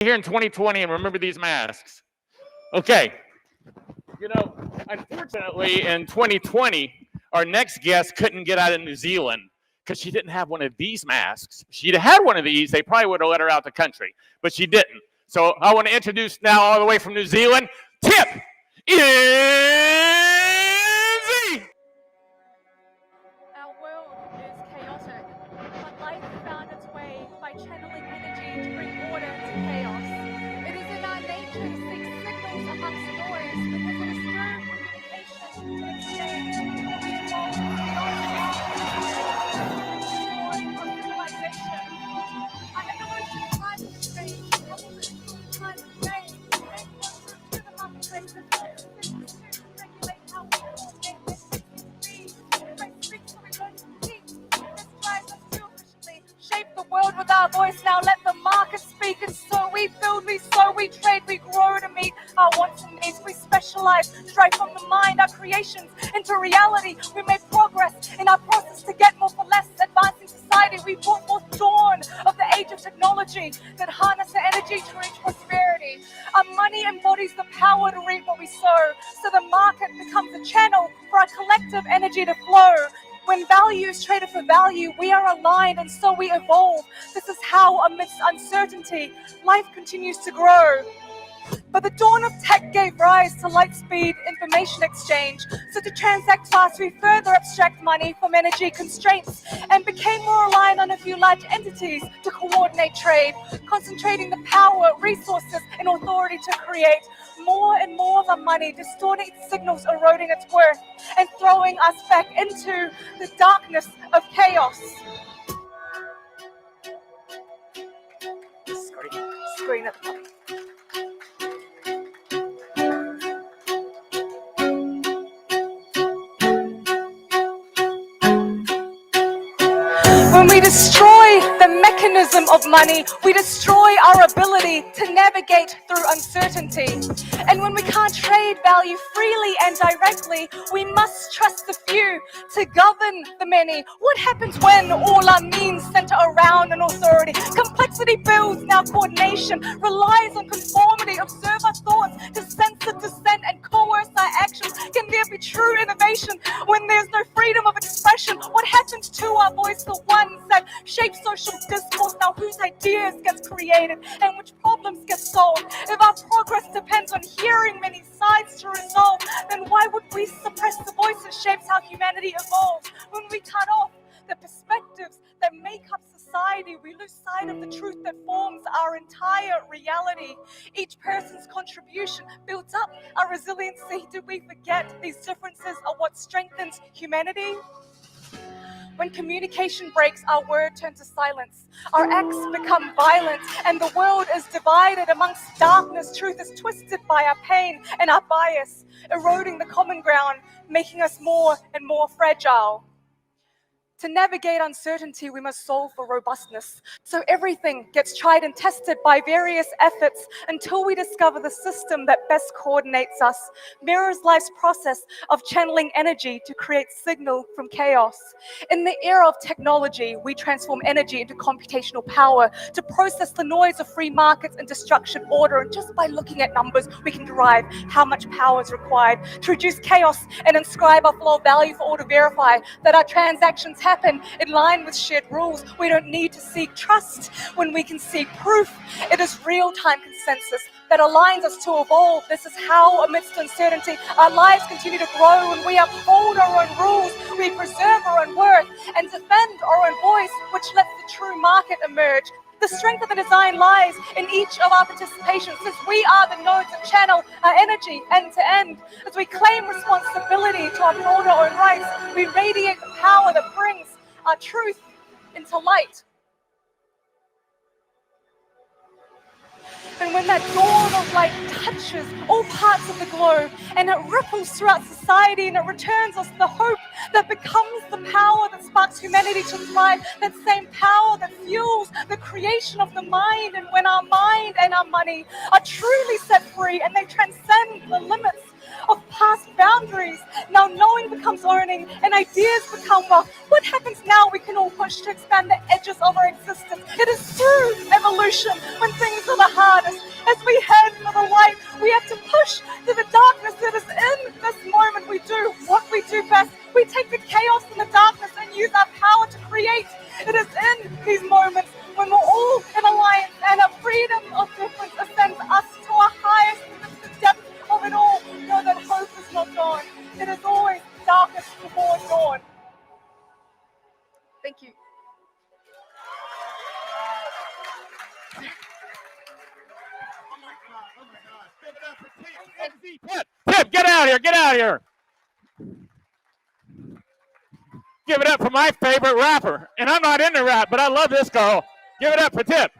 here in 2020 and remember these masks. Okay. You know, unfortunately, in 2020, our next guest couldn't get out of New Zealand because she didn't have one of these masks. If she'd had one of these, they probably would have let her out the country, but she didn't. So I want to introduce now all the way from New Zealand, Tip Izzy. Our world is chaotic, but life found its way by channeling energy to bring order to chaos. It is in our nature to seek signals amongst noise because it is through communication to exchange that we evolve beyond civilization. I have always been time and space, time and space, to the marketplace and regulate how we shape the world with our voice. Now let the market speak. And so we build, we sow, we trade, we grow to meet our wants and needs. We specialize, strive from the mind, our creations into reality. We make progress in our process to get more for less. Advancing society, we brought forth dawn of the age of technology that harness the energy to reach prosperity. Our money embodies the power to reap what we sow. So the market becomes a channel for our collective energy to flow. When value is traded for value, we are aligned and so we evolve. This is how, amidst uncertainty, life continues to grow. But the dawn of tech gave rise to light speed information exchange. So to transact fast, we further abstract money from energy constraints and became more aligned on a few large entities to coordinate trade, concentrating the power, resources, and authority to create more and more of our money, distorting its signals, eroding its worth, and throwing us back into the darkness of chaos. Screen at the top. When we destroy the mechanism of money, we destroy our ability to navigate through uncertainty. And when we can't trade value freely and directly, we must trust the few to govern the many. What happens when all our means center around an authority? Complexity builds, now coordination relies on conformity. Observe our thoughts to censor dissent and coerce our actions. Can there be true innovation when there's no freedom of expression? What happens to our voice, the ones that shape social discourse? Now whose ideas gets created and which problems get solved? If our progress depends on hearing many sides to resolve, then why would we suppress the voice that shapes how humanity evolves? When we cut off the perspectives that make up society, we lose sight of the truth that forms our entire reality. Each person's contribution builds up our resiliency. Did we forget these differences are what strengthens humanity? When communication breaks, our word turns to silence. Our acts become violent, and the world is divided amongst darkness. Truth is twisted by our pain and our bias, eroding the common ground, making us more and more fragile. To navigate uncertainty, we must solve for robustness. So everything gets tried and tested by various efforts until we discover the system that best coordinates us, mirrors life's process of channeling energy to create signal from chaos. In the era of technology, we transform energy into computational power to process the noise of free markets and structured order. And just by looking at numbers, we can derive how much power is required to reduce chaos and inscribe our flow of value for all to verify that our transactions happen in line with shared rules. We don't need to seek trust when we can seek proof. It is real-time consensus that aligns us to evolve. This is how, amidst uncertainty, our lives continue to grow. When we uphold our own rules, we preserve our own worth and defend our own voice, which lets the true market emerge. The strength of the design lies in each of our participations, since we are the nodes that channel our energy end to end. As we claim responsibility to uphold our own rights, we radiate the power that brings our truth into light. And when that dawn of light touches all parts of the globe and it ripples throughout society and it returns us the hope that becomes the power that sparks humanity to thrive, that same power that fuels the creation of the mind. And when our mind and our money are truly set free and they transcend the limits of past boundaries, now knowing becomes owning and ideas become wealth. What happens now? We can all push to expand the edges of our existence. It is through evolution when things are the hardest It is in these moments when we're all in alliance and a freedom of difference ascends us to our highest depth of it all. Know that hope is not gone. It is always darkest before dawn. Thank you. Tip, get out here, get out here. Give it up for my favorite rapper. And I'm not into rap, but I love this girl. Give it up for Tip.